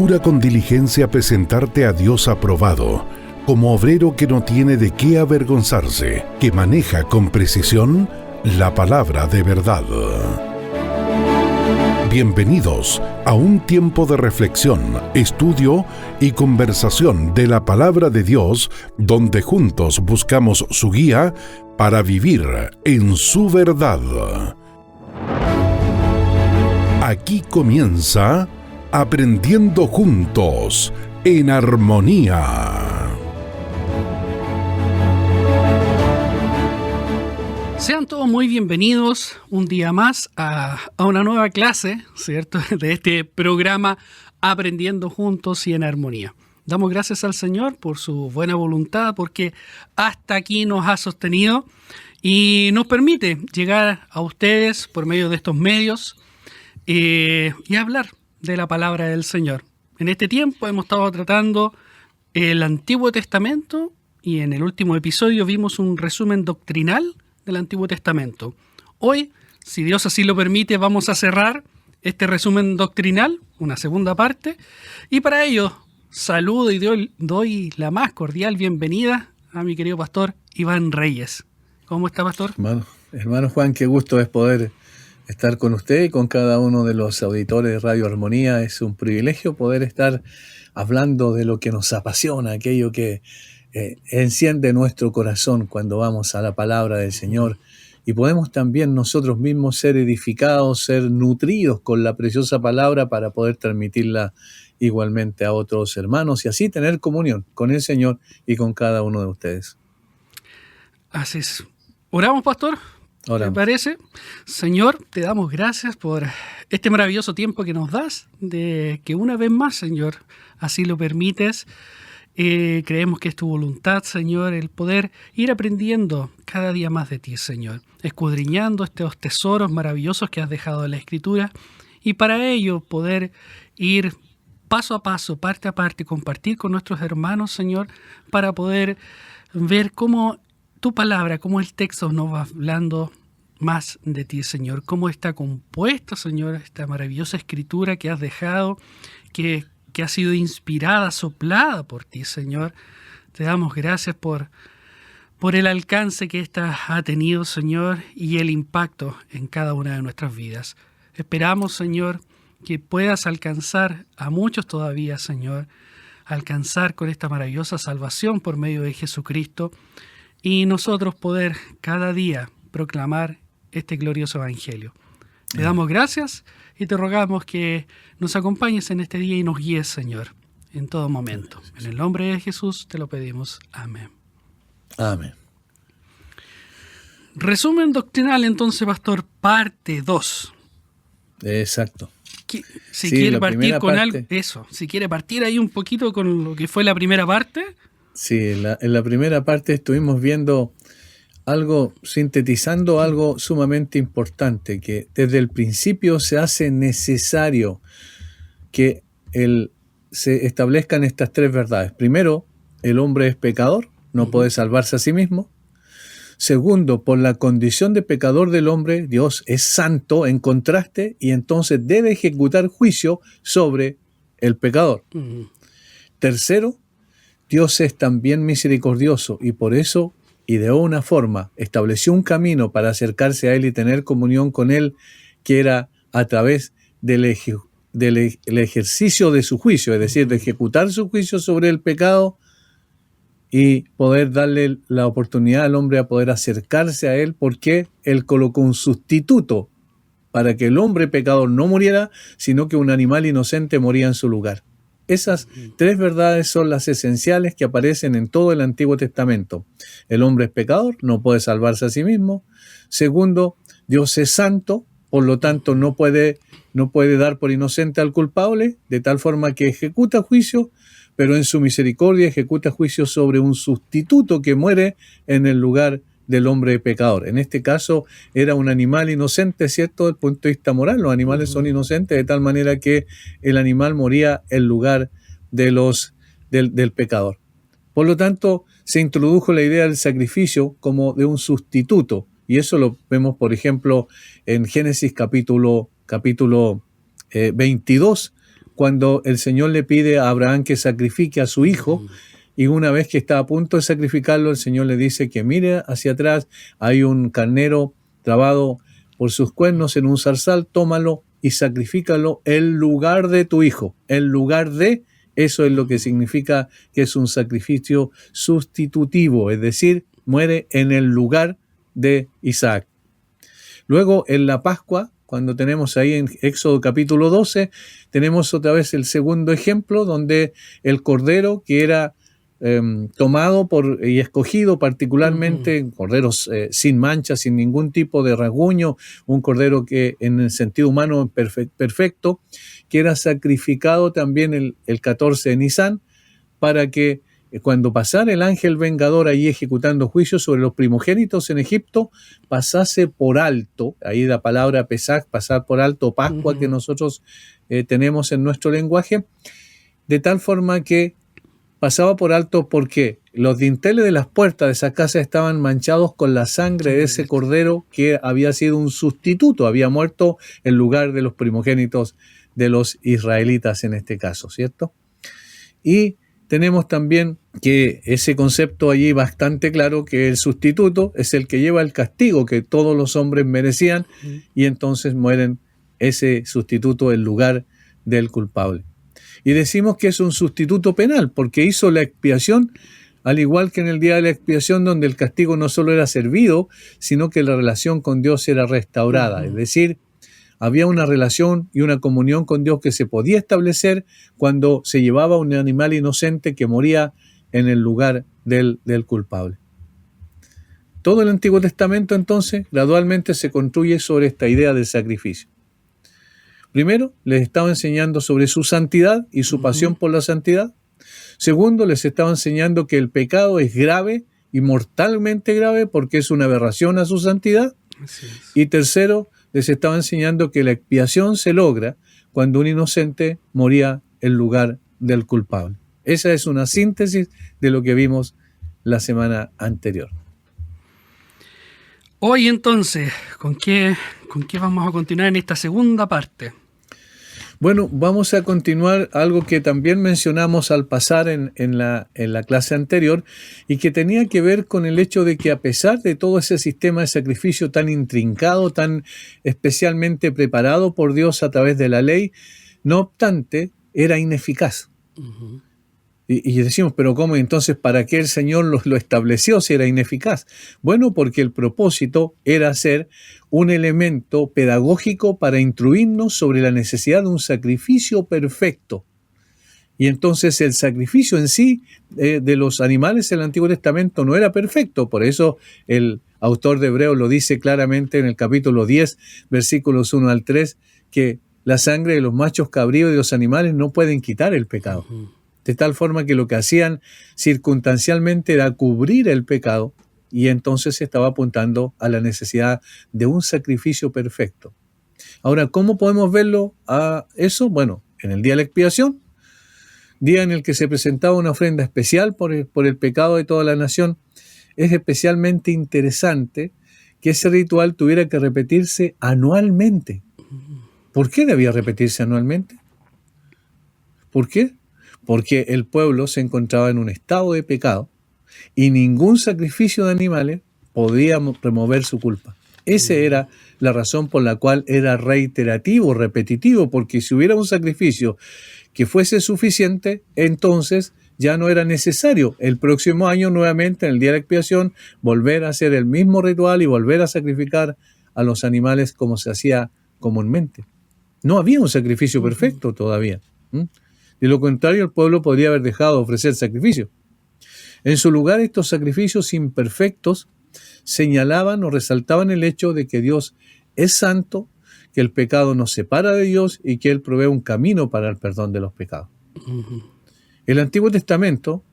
Procura con diligencia presentarte a Dios aprobado, como obrero que no tiene de qué avergonzarse, que maneja con precisión la palabra de verdad. Bienvenidos a un tiempo de reflexión, estudio y conversación de la palabra de Dios, donde juntos buscamos su guía para vivir en su verdad. Aquí comienza Aprendiendo Juntos en Armonía. Sean todos muy bienvenidos un día más a una nueva clase, ¿cierto?, de este programa Aprendiendo Juntos y en Armonía. Damos gracias al Señor por su buena voluntad, porque hasta aquí nos ha sostenido y nos permite llegar a ustedes por medio de estos medios y hablar de la palabra del Señor. En este tiempo hemos estado tratando el Antiguo Testamento y en el último episodio vimos un resumen doctrinal del Antiguo Testamento. Hoy, si Dios así lo permite, vamos a cerrar este resumen doctrinal, una segunda parte, y para ello saludo y doy la más cordial bienvenida a mi querido pastor Iván Reyes. ¿Cómo está, pastor? Hermano Juan, qué gusto es poder estar con usted y con cada uno de los auditores de Radio Armonía. Es un privilegio poder estar hablando de lo que nos apasiona, aquello que enciende nuestro corazón cuando vamos a la palabra del Señor, y podemos también nosotros mismos ser edificados, ser nutridos con la preciosa palabra para poder transmitirla igualmente a otros hermanos y así tener comunión con el Señor y con cada uno de ustedes. Así es. ¿Oramos, pastor? Oramos. ¿Te parece? Señor, te damos gracias por este maravilloso tiempo que nos das, de que una vez más, Señor, así lo permites. Creemos que es tu voluntad, Señor, el poder ir aprendiendo cada día más de ti, Señor, escudriñando estos tesoros maravillosos que has dejado en la Escritura, y para ello poder ir paso a paso, parte a parte, compartir con nuestros hermanos, Señor, para poder ver cómo tu palabra, cómo el texto nos va hablando más de ti, Señor, cómo está compuesta, Señor, esta maravillosa Escritura que has dejado, que ha sido inspirada, soplada por ti, Señor. Te damos gracias por el alcance que ésta ha tenido, Señor, y el impacto en cada una de nuestras vidas. Esperamos, Señor, que puedas alcanzar a muchos todavía, Señor, alcanzar con esta maravillosa salvación por medio de Jesucristo, y nosotros poder cada día proclamar este glorioso evangelio. Te damos gracias y te rogamos que nos acompañes en este día y nos guíes, Señor, en todo momento. En el nombre de Jesús te lo pedimos. Amén. Amén. Resumen doctrinal, entonces, pastor, parte 2. Exacto. Si quiere partir con algo, si quiere partir ahí un poquito con lo que fue la primera parte. Sí, en la primera parte estuvimos viendo sintetizando algo sumamente importante, que desde el principio se hace necesario que se establezcan estas tres verdades. Primero, el hombre es pecador, no puede salvarse a sí mismo. Segundo, por la condición de pecador del hombre, Dios es santo en contraste y entonces debe ejecutar juicio sobre el pecador. Tercero, Dios es también misericordioso y por eso ideó una forma, estableció un camino para acercarse a Él y tener comunión con Él, que era a través del ejercicio de su juicio, es decir, de ejecutar su juicio sobre el pecado y poder darle la oportunidad al hombre a poder acercarse a Él, porque Él colocó un sustituto para que el hombre pecador no muriera, sino que un animal inocente moría en su lugar. Esas tres verdades son las esenciales que aparecen en todo el Antiguo Testamento. El hombre es pecador, no puede salvarse a sí mismo. Segundo, Dios es santo, por lo tanto no puede dar por inocente al culpable, de tal forma que ejecuta juicio, pero en su misericordia ejecuta juicio sobre un sustituto que muere en el lugar del hombre pecador. En este caso era un animal inocente, ¿cierto? Desde el punto de vista moral, los animales son inocentes de tal manera que el animal moría en lugar del pecador. Por lo tanto, se introdujo la idea del sacrificio como de un sustituto, y eso lo vemos, por ejemplo, en Génesis capítulo 22, cuando el Señor le pide a Abraham que sacrifique a su hijo, y una vez que está a punto de sacrificarlo, el Señor le dice que mire hacia atrás, hay un carnero trabado por sus cuernos en un zarzal, tómalo y sacrifícalo en lugar de tu hijo. En lugar de, eso es lo que significa que es un sacrificio sustitutivo, es decir, muere en el lugar de Isaac. Luego, en la Pascua, cuando tenemos ahí en Éxodo capítulo 12, tenemos otra vez el segundo ejemplo, donde el cordero que era tomado y escogido particularmente, corderos sin mancha, sin ningún tipo de rasguño, un cordero que en el sentido humano perfecto, que era sacrificado también el 14 de Nisán, para que cuando pasara el ángel vengador ahí ejecutando juicio sobre los primogénitos en Egipto, pasase por alto, ahí la palabra Pesach, pasar por alto, Pascua, que nosotros tenemos en nuestro lenguaje, de tal forma que pasaba por alto porque los dinteles de las puertas de esa casa estaban manchados con la sangre de ese cordero que había sido un sustituto, había muerto en lugar de los primogénitos de los israelitas en este caso, ¿cierto? Y tenemos también que ese concepto allí bastante claro, que el sustituto es el que lleva el castigo que todos los hombres merecían, y entonces mueren ese sustituto en lugar del culpable. Y decimos que es un sustituto penal, porque hizo la expiación, al igual que en el día de la expiación, donde el castigo no solo era servido, sino que la relación con Dios era restaurada. Es decir, había una relación y una comunión con Dios que se podía establecer cuando se llevaba un animal inocente que moría en el lugar del culpable. Todo el Antiguo Testamento, entonces, gradualmente se construye sobre esta idea del sacrificio. Primero, les estaba enseñando sobre su santidad y su pasión por la santidad. Segundo, les estaba enseñando que el pecado es grave y mortalmente grave porque es una aberración a su santidad. Y tercero, les estaba enseñando que la expiación se logra cuando un inocente moría en lugar del culpable. Esa es una síntesis de lo que vimos la semana anterior. Hoy entonces, ¿con qué vamos a continuar en esta segunda parte? Bueno, vamos a continuar algo que también mencionamos al pasar en la clase anterior, y que tenía que ver con el hecho de que a pesar de todo ese sistema de sacrificio tan intrincado, tan especialmente preparado por Dios a través de la ley, no obstante, era ineficaz. Y decimos, pero ¿cómo? Entonces, ¿para qué el Señor lo estableció si era ineficaz? Bueno, porque el propósito era ser un elemento pedagógico para instruirnos sobre la necesidad de un sacrificio perfecto. Y entonces el sacrificio en sí de los animales en el Antiguo Testamento no era perfecto. Por eso el autor de Hebreos lo dice claramente en el capítulo 10, versículos 1 al 3, que la sangre de los machos cabríos y de los animales no pueden quitar el pecado. De tal forma que lo que hacían circunstancialmente era cubrir el pecado, y entonces se estaba apuntando a la necesidad de un sacrificio perfecto. Ahora, ¿cómo podemos verlo a eso? Bueno, en el día de la expiación, día en el que se presentaba una ofrenda especial por el pecado de toda la nación, es especialmente interesante que ese ritual tuviera que repetirse anualmente. ¿Por qué debía repetirse anualmente? ¿Por qué? Porque el pueblo se encontraba en un estado de pecado y ningún sacrificio de animales podía remover su culpa. Esa era la razón por la cual era reiterativo, repetitivo, porque si hubiera un sacrificio que fuese suficiente, entonces ya no era necesario el próximo año nuevamente, en el día de la expiación, volver a hacer el mismo ritual y volver a sacrificar a los animales como se hacía comúnmente. No había un sacrificio perfecto todavía. De lo contrario, el pueblo podría haber dejado de ofrecer sacrificio. En su lugar, estos sacrificios imperfectos señalaban o resaltaban el hecho de que Dios es santo, que el pecado nos separa de Dios y que Él provee un camino para el perdón de los pecados. El Antiguo Testamento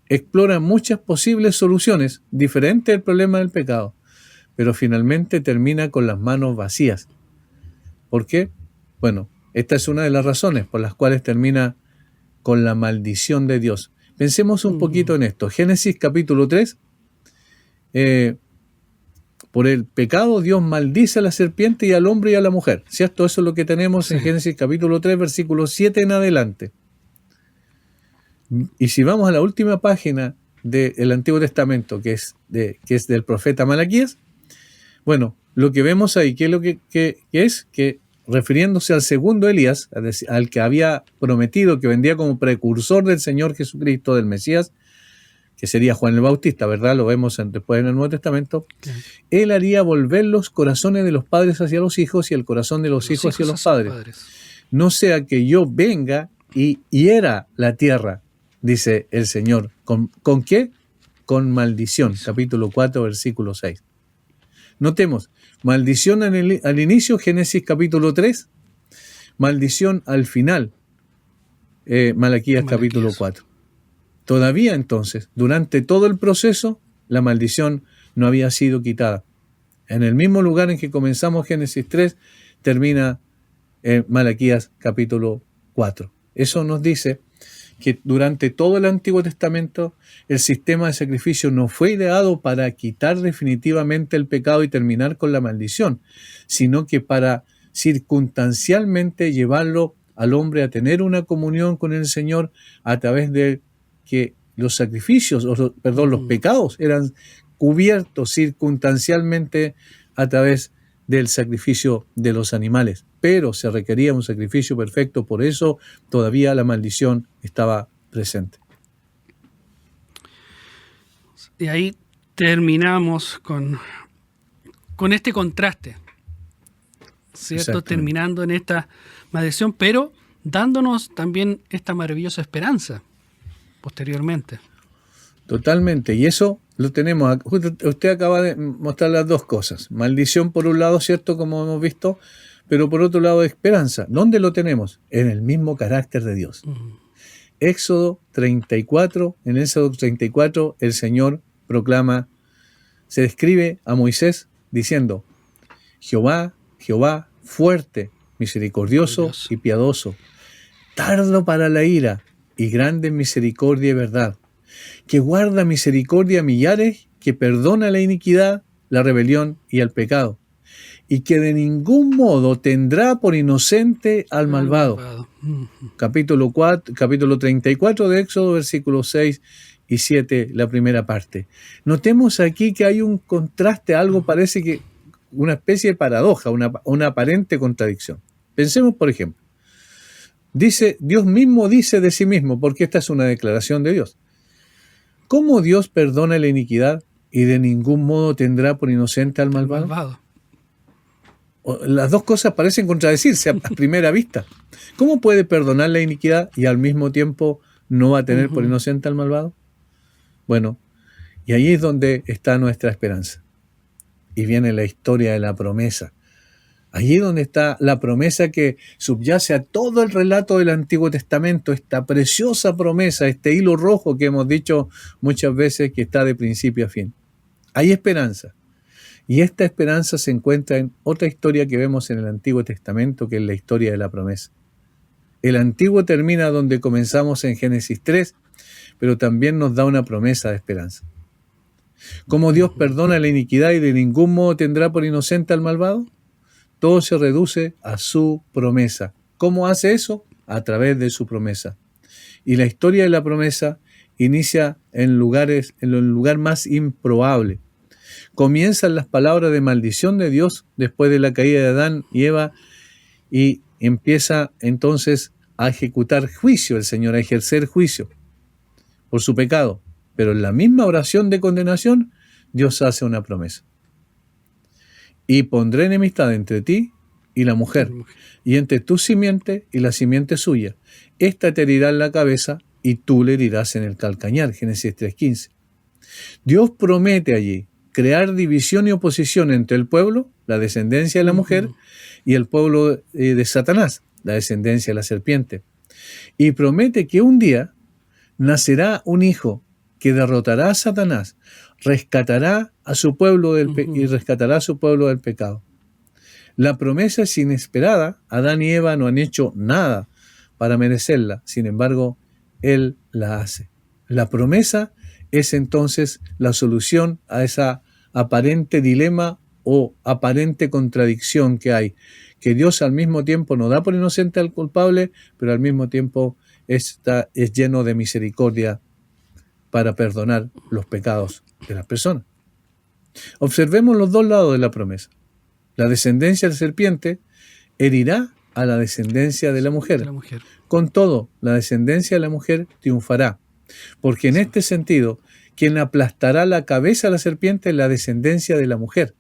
explora muchas posibles soluciones diferentes al problema del pecado, pero finalmente termina con las manos vacías. ¿Por qué? Bueno, esta es una de las razones por las cuales termina con la maldición de Dios. Pensemos un poquito en esto. Génesis capítulo 3, Por el pecado Dios maldice a la serpiente y al hombre y a la mujer, ¿cierto? Eso es lo que tenemos en Génesis capítulo 3, versículo 7 en adelante. Y si vamos a la última página del Antiguo Testamento, que es del profeta Malaquías, bueno, lo que vemos ahí, ¿qué es lo que es? Que refiriéndose al segundo Elías, al que había prometido que vendría como precursor del Señor Jesucristo, del Mesías, que sería Juan el Bautista, ¿verdad? Lo vemos después en el Nuevo Testamento. Sí. Él haría volver los corazones de los padres hacia los hijos y el corazón de los hijos hacia los padres. No sea que yo venga y hiera la tierra, dice el Señor. ¿Con qué? Con maldición. Capítulo 4, versículo 6. Notemos, maldición al inicio, Génesis capítulo 3, maldición al final, Malaquías capítulo 4. Todavía entonces, durante todo el proceso, la maldición no había sido quitada. En el mismo lugar en que comenzamos Génesis 3, termina Malaquías capítulo 4. Eso nos dice que durante todo el Antiguo Testamento el sistema de sacrificio no fue ideado para quitar definitivamente el pecado y terminar con la maldición, sino que para circunstancialmente llevarlo al hombre a tener una comunión con el Señor a través de que los sacrificios, los pecados eran cubiertos circunstancialmente a través del sacrificio de los animales. Pero se requería un sacrificio perfecto, por eso todavía la maldición estaba presente. Y ahí terminamos con este contraste, ¿cierto? Terminando en esta maldición, pero dándonos también esta maravillosa esperanza posteriormente. Totalmente, y eso lo tenemos. Usted acaba de mostrar las dos cosas. Maldición por un lado, ¿cierto? Como hemos visto, pero por otro lado esperanza. ¿Dónde lo tenemos? En el mismo carácter de Dios. Éxodo 34, en Éxodo 34 el Señor proclama, se describe a Moisés diciendo: Jehová, Jehová, fuerte, misericordioso y piadoso, tardo para la ira y grande en misericordia y verdad, que guarda misericordia a millares, que perdona la iniquidad, la rebelión y el pecado, y que de ningún modo tendrá por inocente al malvado. Capítulo 34 de Éxodo, versículos 6 y 7, la primera parte. Notemos aquí que hay un contraste, algo parece que una especie de paradoja, una aparente contradicción. Pensemos, por ejemplo, Dios mismo dice de sí mismo, porque esta es una declaración de Dios. ¿Cómo Dios perdona la iniquidad y de ningún modo tendrá por inocente al malvado? Las dos cosas parecen contradecirse a primera vista. ¿Cómo puede perdonar la iniquidad y al mismo tiempo no va a tener por inocente al malvado? Bueno, y ahí es donde está nuestra esperanza. Y viene la historia de la promesa. Allí donde está la promesa que subyace a todo el relato del Antiguo Testamento, esta preciosa promesa, este hilo rojo que hemos dicho muchas veces que está de principio a fin. Hay esperanza. Y esta esperanza se encuentra en otra historia que vemos en el Antiguo Testamento, que es la historia de la promesa. El Antiguo termina donde comenzamos en Génesis 3, pero también nos da una promesa de esperanza. ¿Cómo Dios perdona la iniquidad y de ningún modo tendrá por inocente al malvado? Todo se reduce a su promesa. ¿Cómo hace eso? A través de su promesa. Y la historia de la promesa inicia en el lugar más improbable. Comienzan las palabras de maldición de Dios después de la caída de Adán y Eva y empieza entonces a ejecutar juicio el Señor, a ejercer juicio por su pecado. Pero en la misma oración de condenación, Dios hace una promesa. Y pondré enemistad entre ti y la mujer, y entre tu simiente y la simiente suya. Esta te herirá en la cabeza y tú le herirás en el calcañar. Génesis 3:15. Dios promete allí crear división y oposición entre el pueblo, la descendencia de la mujer, y el pueblo de Satanás, la descendencia de la serpiente. Y promete que un día nacerá un hijo que derrotará a Satanás, rescatará a su pueblo y rescatará a su pueblo del pecado. La promesa es inesperada. Adán y Eva no han hecho nada para merecerla. Sin embargo, Él la hace. La promesa es entonces la solución a esa aparente dilema o aparente contradicción que hay, que Dios al mismo tiempo no da por inocente al culpable, pero al mismo tiempo es lleno de misericordia para perdonar los pecados de las personas. Observemos los dos lados de la promesa. La descendencia de la serpiente herirá a la descendencia de la mujer. Con todo, la descendencia de la mujer triunfará, porque en este sentido, quien aplastará la cabeza a la serpiente es la descendencia de la mujer.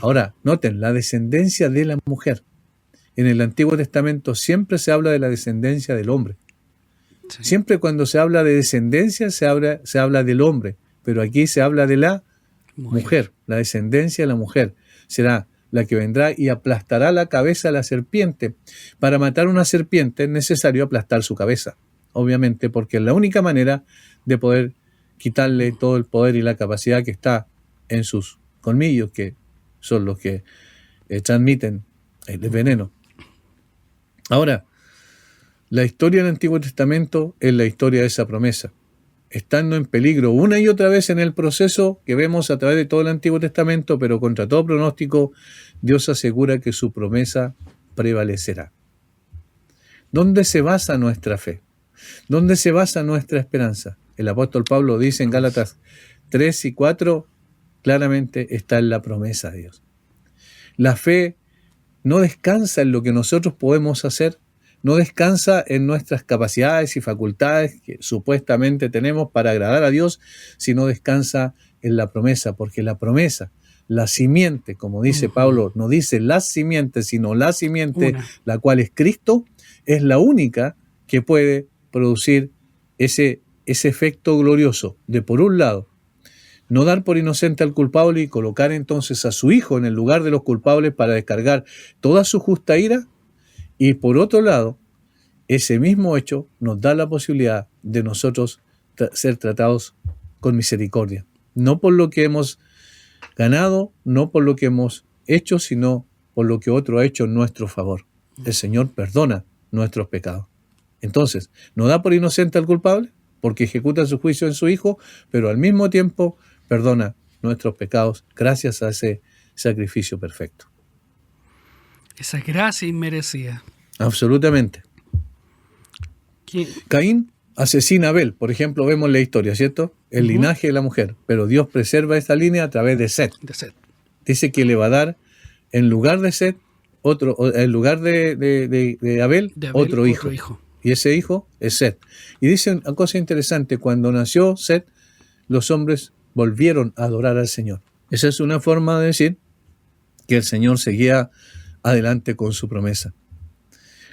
Ahora, noten, la descendencia de la mujer. En el Antiguo Testamento siempre se habla de la descendencia del hombre. Sí. Siempre cuando se habla de descendencia se habla del hombre, pero aquí se habla de la mujer. La descendencia de la mujer será la que vendrá y aplastará la cabeza a la serpiente. Para matar una serpiente es necesario aplastar su cabeza, obviamente, porque es la única manera de poder quitarle todo el poder y la capacidad que está en sus colmillos, que son los que transmiten el veneno. Ahora, la historia del Antiguo Testamento es la historia de esa promesa. Estando en peligro una y otra vez en el proceso que vemos a través de todo el Antiguo Testamento, pero contra todo pronóstico, Dios asegura que su promesa prevalecerá. ¿Dónde se basa nuestra fe? ¿Dónde se basa nuestra esperanza? El apóstol Pablo dice en Gálatas 3 y 4, claramente está en la promesa de Dios. La fe no descansa en lo que nosotros podemos hacer, no descansa en nuestras capacidades y facultades que supuestamente tenemos para agradar a Dios, sino descansa en la promesa, porque la promesa, la simiente, como dice Pablo, no dice las simientes, sino la simiente, la cual es Cristo, es la única que puede producir ese efecto glorioso de, por un lado, no dar por inocente al culpable y colocar entonces a su hijo en el lugar de los culpables para descargar toda su justa ira, y por otro lado, ese mismo hecho nos da la posibilidad de nosotros ser tratados con misericordia. No por lo que hemos ganado, no por lo que hemos hecho, sino por lo que otro ha hecho en nuestro favor. El Señor perdona nuestros pecados. Entonces, no da por inocente al culpable, porque ejecuta su juicio en su Hijo, pero al mismo tiempo perdona nuestros pecados gracias a ese sacrificio perfecto. Esa gracia inmerecida. Absolutamente. ¿Quién? Caín asesina a Abel, por ejemplo, vemos la historia, ¿cierto? El linaje de la mujer, pero Dios preserva esta línea a través de Set. Dice que le va a dar, en lugar de Set, en lugar de Abel, otro hijo. Y ese hijo es Set. Y dice una cosa interesante, cuando nació Set, los hombres volvieron a adorar al Señor. Esa es una forma de decir que el Señor seguía adelante con su promesa.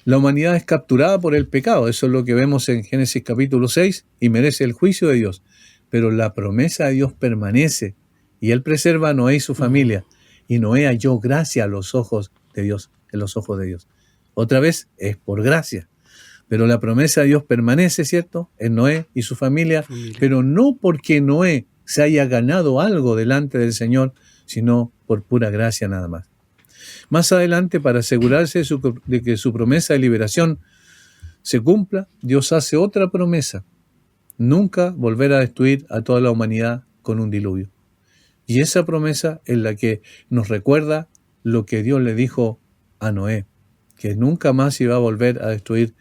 La humanidad es capturada por el pecado, eso es lo que vemos en Génesis capítulo 6, y merece el juicio de Dios. Pero la promesa de Dios permanece, y Él preserva a Noé y su familia, y Noé halló gracia a los ojos de Dios, en los ojos de Dios. Otra vez, es por gracia. Pero la promesa de Dios permanece, ¿cierto?, en Noé y su familia, pero no porque Noé se haya ganado algo delante del Señor, sino por pura gracia nada más. Más adelante, para asegurarse de que su promesa de liberación se cumpla, Dios hace otra promesa: nunca volver a destruir a toda la humanidad con un diluvio. Y esa promesa es la que nos recuerda lo que Dios le dijo a Noé, que nunca más iba a volver a destruir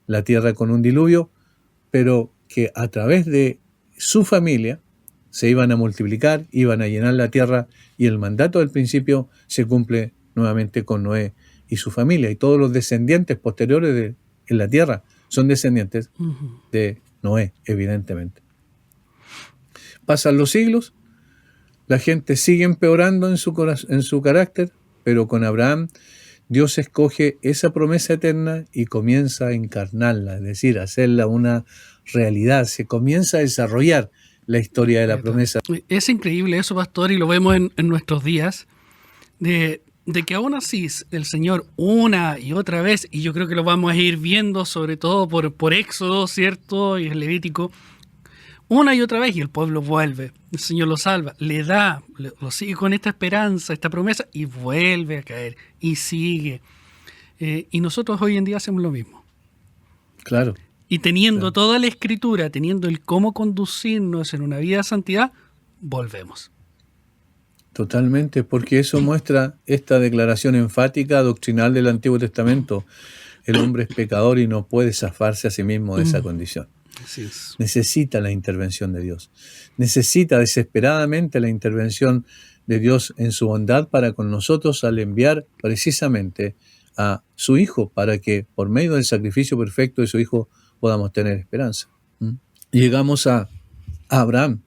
la tierra con un diluvio, pero que a través de su familia se iban a multiplicar, iban a llenar la tierra, y el mandato del principio se cumple nuevamente con Noé y su familia, y todos los descendientes posteriores en la tierra son descendientes de Noé, evidentemente. Pasan los siglos, la gente sigue empeorando en su carácter, pero con Abraham Dios escoge esa promesa eterna y comienza a encarnarla, es decir, a hacerla una realidad. Se comienza a desarrollar la historia de la promesa. Es increíble eso, pastor, y lo vemos en nuestros días, de que aún así el Señor una y otra vez, y yo creo que lo vamos a ir viendo sobre todo por Éxodo, ¿cierto?, y el Levítico, una y otra vez, y el pueblo vuelve, el Señor lo salva, le da, lo sigue con esta esperanza, esta promesa, y vuelve a caer, y sigue. Y nosotros hoy en día hacemos lo mismo. Claro. Y teniendo toda la Escritura, teniendo el cómo conducirnos en una vida de santidad, volvemos. Totalmente, porque eso muestra esta declaración enfática, doctrinal del Antiguo Testamento. El hombre es pecador y no puede zafarse a sí mismo de esa condición. Así es. Necesita la intervención de Dios. Necesita desesperadamente la intervención de Dios en su bondad para con nosotros al enviar precisamente a su Hijo, para que por medio del sacrificio perfecto de su Hijo podamos tener esperanza. Llegamos a Abraham.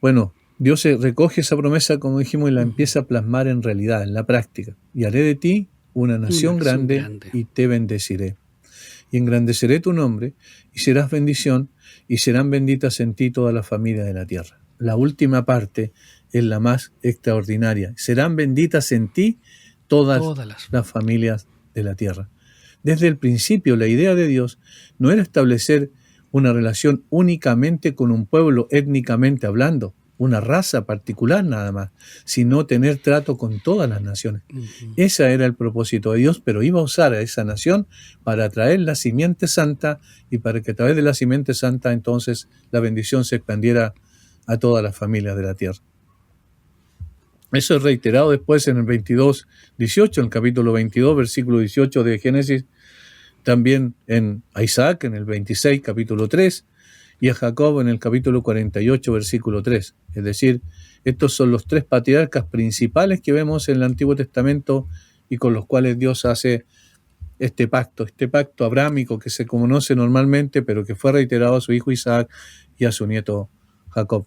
Bueno, Dios recoge esa promesa, como dijimos, y la empieza a plasmar en realidad, en la práctica. Y haré de ti una nación grande y te bendeciré. Y engrandeceré tu nombre y serás bendición y serán benditas en ti todas las familias de la tierra. La última parte es la más extraordinaria. Serán benditas en ti todas las familias de la tierra. Desde el principio, la idea de Dios no era establecer una relación únicamente con un pueblo étnicamente hablando, una raza particular nada más, sino tener trato con todas las naciones. Ese era el propósito de Dios, pero iba a usar a esa nación para traer la simiente santa y para que a través de la simiente santa entonces la bendición se expandiera a todas las familias de la tierra. Eso es reiterado después en el 22:18, en el capítulo 22, versículo 18 de Génesis, también en Isaac, en el 26, capítulo 3, y a Jacob en el capítulo 48, versículo 3. Es decir, estos son los tres patriarcas principales que vemos en el Antiguo Testamento y con los cuales Dios hace este pacto abrámico que se conoce normalmente, pero que fue reiterado a su hijo Isaac y a su nieto Jacob.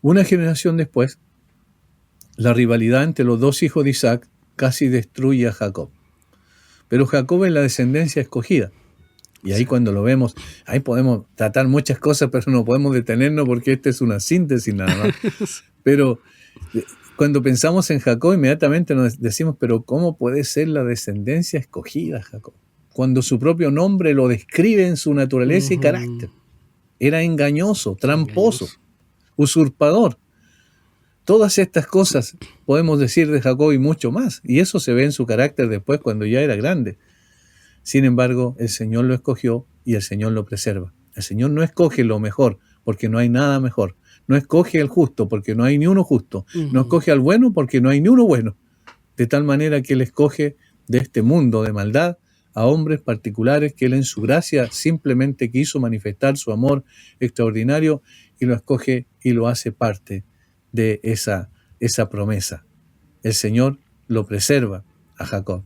Una generación después, la rivalidad entre los dos hijos de Isaac casi destruye a Jacob. Pero Jacob es la descendencia escogida. Y ahí cuando lo vemos, ahí podemos tratar muchas cosas, pero no podemos detenernos porque esta es una síntesis nada más. Pero cuando pensamos en Jacob, inmediatamente nos decimos, pero ¿cómo puede ser la descendencia escogida, Jacob? Cuando su propio nombre lo describe en su naturaleza y carácter. Era engañoso, tramposo, usurpador. Todas estas cosas podemos decir de Jacob y mucho más. Y eso se ve en su carácter después cuando ya era grande. Sin embargo, el Señor lo escogió y el Señor lo preserva. El Señor no escoge lo mejor, porque no hay nada mejor. No escoge al justo, porque no hay ni uno justo. No escoge al bueno, porque no hay ni uno bueno. De tal manera que Él escoge de este mundo de maldad a hombres particulares que Él en su gracia simplemente quiso manifestar su amor extraordinario y lo escoge y lo hace parte de esa promesa. El Señor lo preserva a Jacob.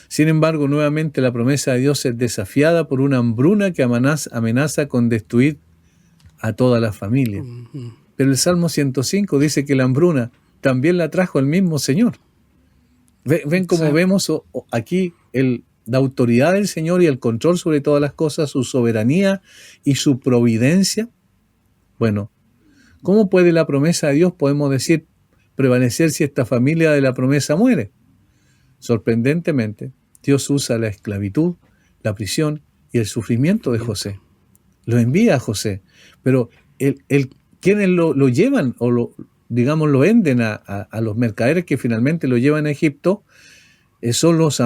Sin embargo, nuevamente la promesa de Dios es desafiada por una hambruna que amenaza con destruir a toda la familia. Pero el Salmo 105 dice que la hambruna también la trajo el mismo Señor. Ven cómo vemos aquí la autoridad del Señor y el control sobre todas las cosas, su soberanía y su providencia. Bueno, ¿cómo puede la promesa de Dios, podemos decir, prevalecer si esta familia de la promesa muere? Sorprendentemente, Dios usa la esclavitud, la prisión y el sufrimiento de José. Lo envía a José, pero quienes lo llevan o lo venden a los mercaderes que finalmente lo llevan a Egipto, son los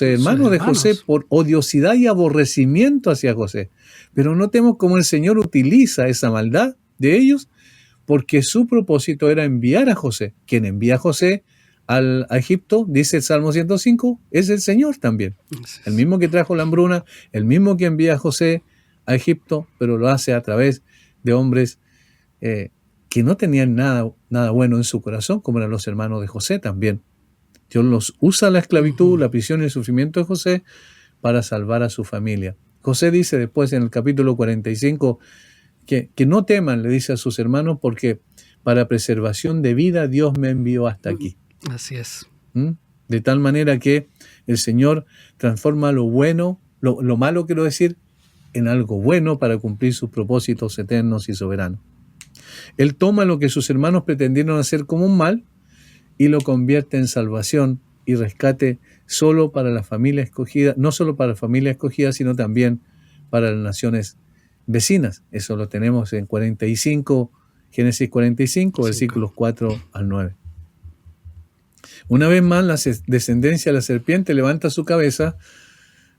hermanos de José por odiosidad y aborrecimiento hacia José. Pero notemos cómo el Señor utiliza esa maldad de ellos porque su propósito era enviar a José. Quien envía a José a Egipto, dice el Salmo 105, es el Señor también. El mismo que trajo la hambruna, el mismo que envía a José a Egipto, pero lo hace a través de hombres que no tenían nada bueno en su corazón, como eran los hermanos de José también. Dios los usa la esclavitud, la prisión y el sufrimiento de José para salvar a su familia. José dice después en el capítulo 45 que no teman, le dice a sus hermanos, porque para preservación de vida Dios me envió hasta aquí. Así es. De tal manera que el Señor transforma lo bueno, lo malo quiero decir, en algo bueno para cumplir sus propósitos eternos y soberanos. Él toma lo que sus hermanos pretendieron hacer como un mal y lo convierte en salvación y rescate solo para la familia escogida, no solo para la familia escogida, sino también para las naciones vecinas. Eso lo tenemos en Génesis 45, versículos 4 al 9. Una vez más, la descendencia de la serpiente levanta su cabeza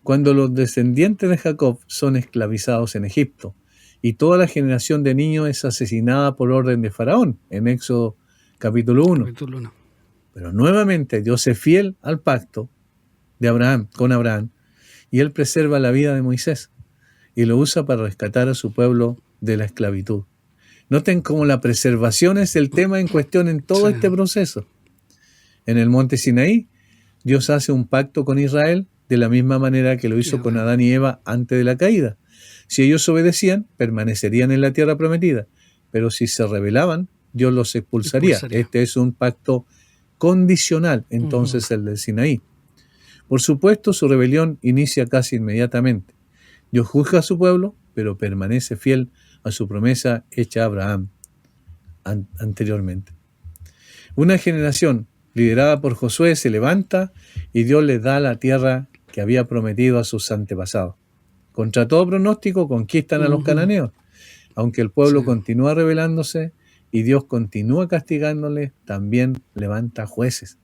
cuando los descendientes de Jacob son esclavizados en Egipto. y toda la generación de niños es asesinada por orden de Faraón, en Éxodo capítulo 1. Capítulo 1. Pero nuevamente Dios es fiel al pacto de Abraham, con Abraham, y Él preserva la vida de Moisés y lo usa para rescatar a su pueblo de la esclavitud. Noten cómo la preservación es el tema en cuestión en todo este proceso. En el monte Sinaí, Dios hace un pacto con Israel de la misma manera que lo hizo con Adán y Eva antes de la caída. Si ellos obedecían, permanecerían en la tierra prometida, pero si se rebelaban, Dios los expulsaría. Este es un pacto condicional, entonces, el del Sinaí. Por supuesto, su rebelión inicia casi inmediatamente. Dios juzga a su pueblo, pero permanece fiel a su promesa hecha a Abraham anteriormente. Una generación liderada por Josué se levanta y Dios les da la tierra que había prometido a sus antepasados. Contra todo pronóstico conquistan a los cananeos, aunque el pueblo continúa rebelándose y Dios continúa castigándoles, también levanta jueces.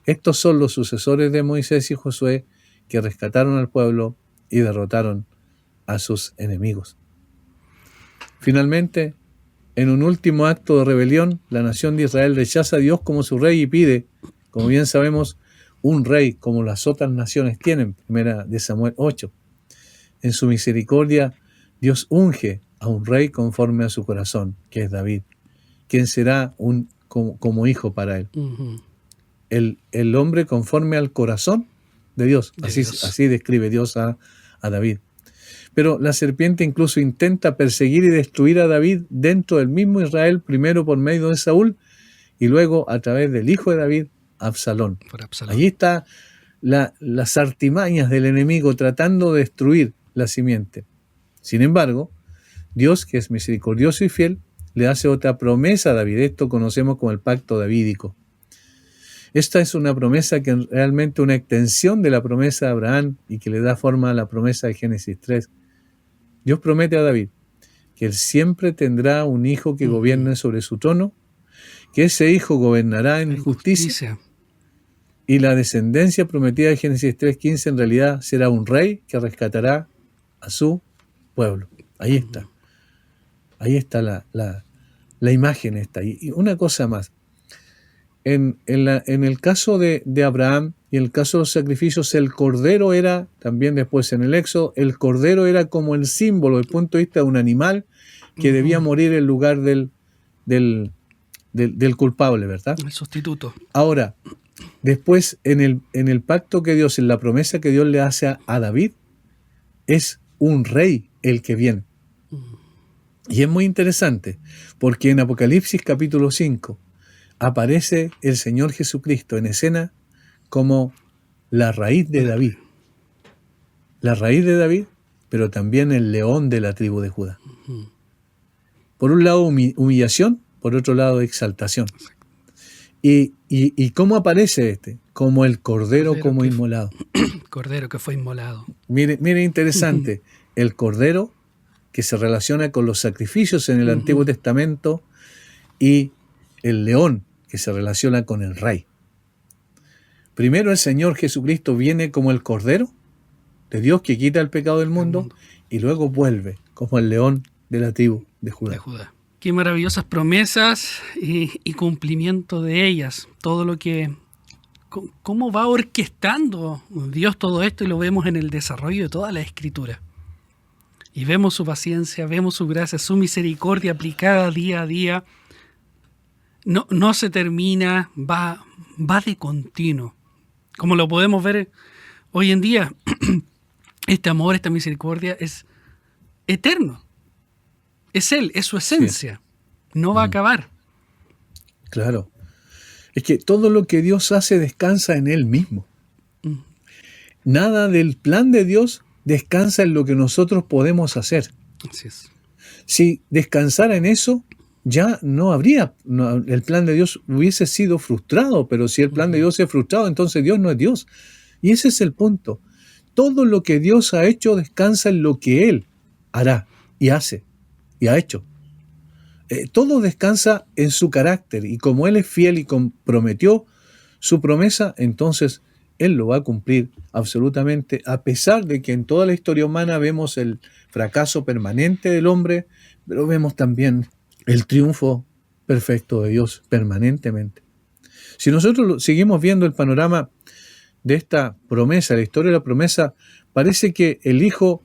Estos son los sucesores de Moisés y Josué que rescataron al pueblo y derrotaron a sus enemigos. Finalmente, en un último acto de rebelión, la nación de Israel rechaza a Dios como su rey y pide, como bien sabemos, un rey como las otras naciones tienen, 1 de Samuel 8. En su misericordia, Dios unge a un rey conforme a su corazón, que es David, quien será como hijo para él. El hombre conforme al corazón de Dios. Así describe Dios a David. Pero la serpiente incluso intenta perseguir y destruir a David dentro del mismo Israel, primero por medio de Saúl y luego a través del hijo de David, Absalón. Allí está las artimañas del enemigo tratando de destruir la simiente. Sin embargo, Dios, que es misericordioso y fiel, le hace otra promesa a David. Esto conocemos como el pacto davídico. Esta es una promesa que es realmente una extensión de la promesa de Abraham y que le da forma a la promesa de Génesis 3. Dios promete a David que él siempre tendrá un hijo que gobierne sobre su trono, que ese hijo gobernará en justicia, y la descendencia prometida de Génesis 3:15 en realidad será un rey que rescatará a su pueblo. Ahí está. Ahí está la imagen esta. Y una cosa más. En el caso de Abraham y en el caso de los sacrificios, el cordero era, también después en el Éxodo, el cordero era como el símbolo, desde el punto de vista de un animal que debía morir en lugar del culpable, ¿verdad? El sustituto. Ahora, después en el pacto que Dios, en la promesa que Dios le hace a David, es un rey el que viene. Y es muy interesante, porque en Apocalipsis capítulo 5, aparece el Señor Jesucristo en escena como la raíz de David. La raíz de David, pero también el león de la tribu de Judá. Por un lado humillación, por otro lado exaltación. ¿Y cómo aparece este? Como el cordero como inmolado. Cordero que fue inmolado. Mire interesante, el cordero que se relaciona con los sacrificios en el Antiguo Testamento y el león que se relaciona con el rey. Primero el Señor Jesucristo viene como el Cordero de Dios que quita el pecado del mundo y luego vuelve como el león de la tribu de Judá. Qué maravillosas promesas y cumplimiento de ellas. Todo lo que... ¿Cómo va orquestando Dios todo esto? Y lo vemos en el desarrollo de toda la Escritura. Y vemos su paciencia, vemos su gracia, su misericordia aplicada día a día. No se termina, va de continuo. Como lo podemos ver hoy en día, este amor, esta misericordia es eterno. Es Él, es su esencia. Sí. No va a acabar. Claro. Es que todo lo que Dios hace descansa en Él mismo. Nada del plan de Dios descansa en lo que nosotros podemos hacer. Así es. Si descansara en eso, ya el plan de Dios hubiese sido frustrado, pero si el plan de Dios es frustrado, entonces Dios no es Dios. Y ese es el punto. Todo lo que Dios ha hecho descansa en lo que Él hará y hace y ha hecho. Todo descansa en su carácter y como Él es fiel y comprometió su promesa, entonces Él lo va a cumplir absolutamente, a pesar de que en toda la historia humana vemos el fracaso permanente del hombre, pero vemos también el triunfo perfecto de Dios permanentemente. Si nosotros seguimos viendo el panorama de esta promesa, la historia de la promesa, parece que el hijo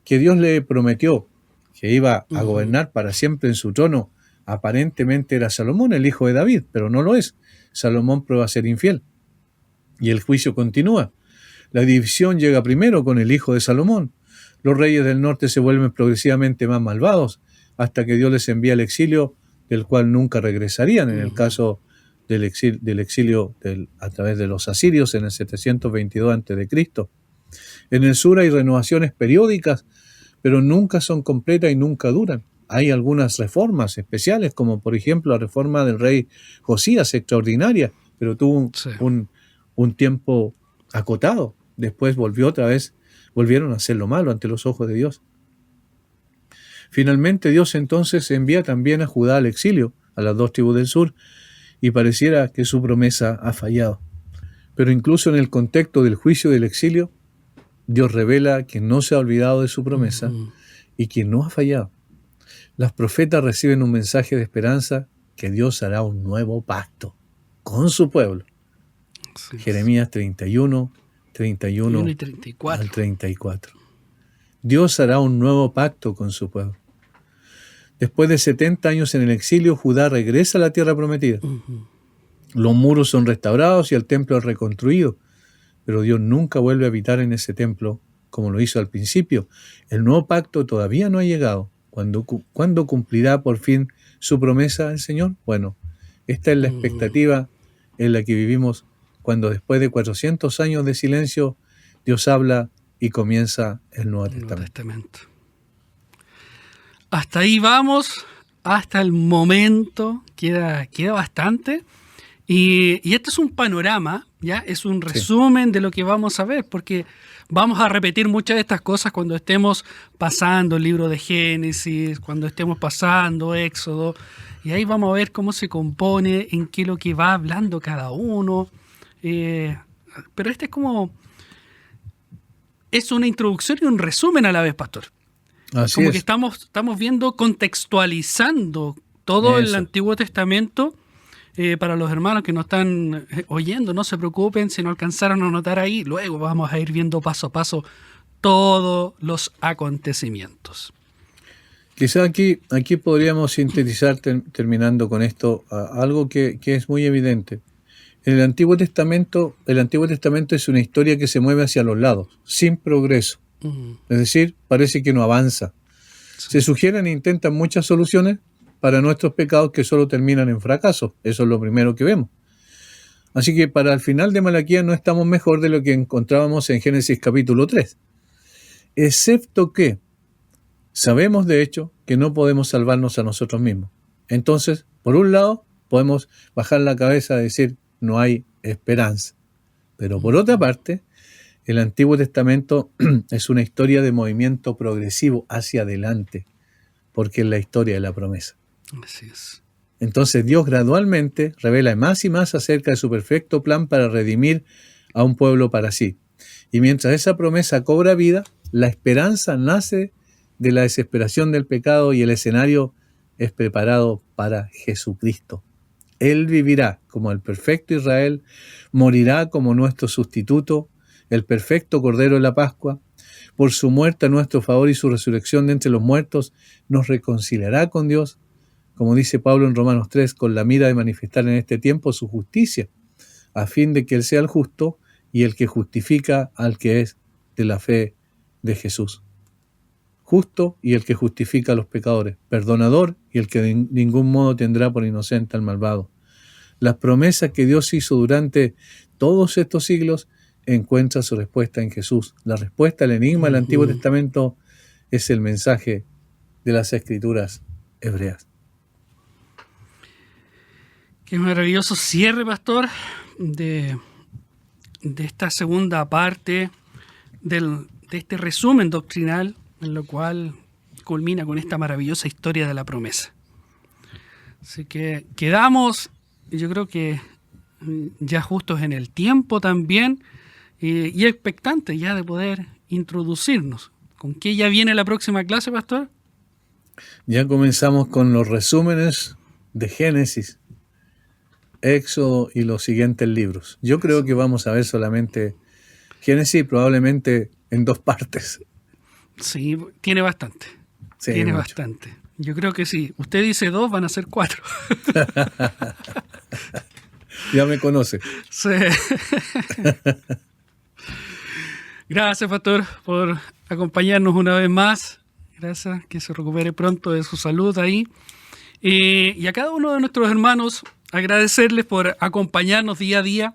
que Dios le prometió, que iba a gobernar para siempre en su trono, aparentemente era Salomón, el hijo de David, pero no lo es. Salomón prueba a ser infiel. Y el juicio continúa. La división llega primero con el hijo de Salomón. Los reyes del norte se vuelven progresivamente más malvados, hasta que Dios les envía el exilio, del cual nunca regresarían, en el caso del exilio a través de los asirios en el 722 a.C. En el sur hay renovaciones periódicas, pero nunca son completas y nunca duran. Hay algunas reformas especiales, como por ejemplo la reforma del rey Josías, extraordinaria, pero tuvo un tiempo acotado. Después volvieron a hacer lo malo ante los ojos de Dios. Finalmente Dios entonces envía también a Judá al exilio, a las 2 tribus del sur, y pareciera que su promesa ha fallado. Pero incluso en el contexto del juicio del exilio, Dios revela que no se ha olvidado de su promesa y que no ha fallado. Las profetas reciben un mensaje de esperanza, que Dios hará un nuevo pacto con su pueblo. Sí. Jeremías 31 y 34. Al 34. Dios hará un nuevo pacto con su pueblo. Después de 70 años en el exilio, Judá regresa a la tierra prometida. Los muros son restaurados y el templo es reconstruido, pero Dios nunca vuelve a habitar en ese templo como lo hizo al principio. El nuevo pacto todavía no ha llegado. ¿Cuándo cumplirá por fin su promesa el Señor? Bueno, esta es la expectativa en la que vivimos cuando después de 400 años de silencio, Dios habla y comienza el Nuevo Testamento. Hasta ahí vamos, hasta el momento, queda bastante. Y este es un panorama, ¿ya? Es un resumen de lo que vamos a ver, porque vamos a repetir muchas de estas cosas cuando estemos pasando el libro de Génesis, cuando estemos pasando Éxodo, y ahí vamos a ver cómo se compone, en qué es lo que va hablando cada uno. Pero este es una introducción y un resumen a la vez, pastor. Así como es. Que estamos viendo, contextualizando todo el Antiguo Testamento. Para los hermanos que nos están oyendo, no se preocupen si no alcanzaron a notar ahí. Luego vamos a ir viendo paso a paso todos los acontecimientos. Quizá aquí podríamos sintetizar, terminando con esto, algo que es muy evidente. En el Antiguo Testamento es una historia que se mueve hacia los lados, sin progreso. Es decir, parece que no avanza. Se sugieren e intentan muchas soluciones para nuestros pecados que solo terminan en fracaso. Eso es lo primero que vemos. Así que para el final de Malaquías no estamos mejor de lo que encontrábamos en Génesis capítulo 3. Excepto que sabemos de hecho que no podemos salvarnos a nosotros mismos. Entonces, por un lado, podemos bajar la cabeza y decir, no hay esperanza. Pero por otra parte, el Antiguo Testamento es una historia de movimiento progresivo hacia adelante, porque es la historia de la promesa. Así es. Entonces Dios gradualmente revela más y más acerca de su perfecto plan para redimir a un pueblo para sí. Y mientras esa promesa cobra vida, la esperanza nace de la desesperación del pecado y el escenario es preparado para Jesucristo. Él vivirá como el perfecto Israel, morirá como nuestro sustituto, el perfecto Cordero de la Pascua. Por su muerte a nuestro favor y su resurrección de entre los muertos, nos reconciliará con Dios, como dice Pablo en Romanos 3, con la mira de manifestar en este tiempo su justicia, a fin de que Él sea el justo y el que justifica al que es de la fe de Jesús. Justo y el que justifica a los pecadores, perdonador y el que de ningún modo tendrá por inocente al malvado. Las promesas que Dios hizo durante todos estos siglos encuentran su respuesta en Jesús. La respuesta al enigma del Antiguo Testamento es el mensaje de las Escrituras hebreas. Qué maravilloso cierre, pastor, de esta segunda parte de este resumen doctrinal, en lo cual culmina con esta maravillosa historia de la promesa. Así que quedamos, yo creo que ya justos en el tiempo también, y expectantes ya de poder introducirnos. ¿Con qué ya viene la próxima clase, pastor? Ya comenzamos con los resúmenes de Génesis, Éxodo y los siguientes libros. Yo creo que vamos a ver solamente Génesis, probablemente en 2 partes. Sí, tiene bastante. Sí, tiene mucho. bastante. Yo creo que sí. Usted dice 2, van a ser 4. Ya me conoce. Sí. Gracias, pastor, por acompañarnos una vez más. Gracias, que se recupere pronto de su salud ahí. Y a cada uno de nuestros hermanos, agradecerles por acompañarnos día a día,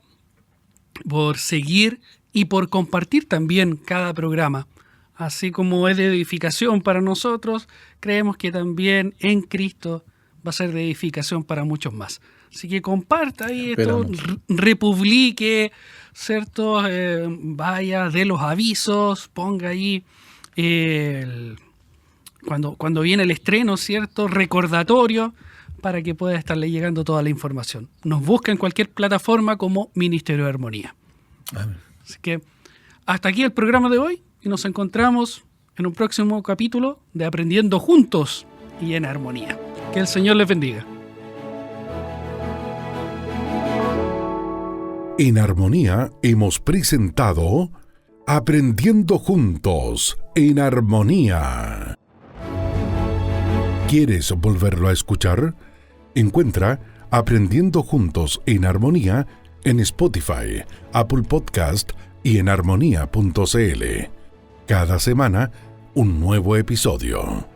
por seguir y por compartir también cada programa. Así como es de edificación para nosotros, creemos que también en Cristo va a ser de edificación para muchos más. Así que comparta ahí esto, republique, ¿cierto? Vaya de los avisos, ponga ahí cuando viene el estreno, ¿cierto? Recordatorio para que pueda estarle llegando toda la información. Nos busca en cualquier plataforma como Ministerio de Armonía. Amén. Así que hasta aquí el programa de hoy y nos encontramos en un próximo capítulo de Aprendiendo Juntos y en Armonía. Que el Señor les bendiga. En Armonía hemos presentado Aprendiendo Juntos en Armonía. ¿Quieres volverlo a escuchar? Encuentra Aprendiendo Juntos en Armonía en Spotify, Apple Podcast y en armonía.cl. Cada semana, un nuevo episodio.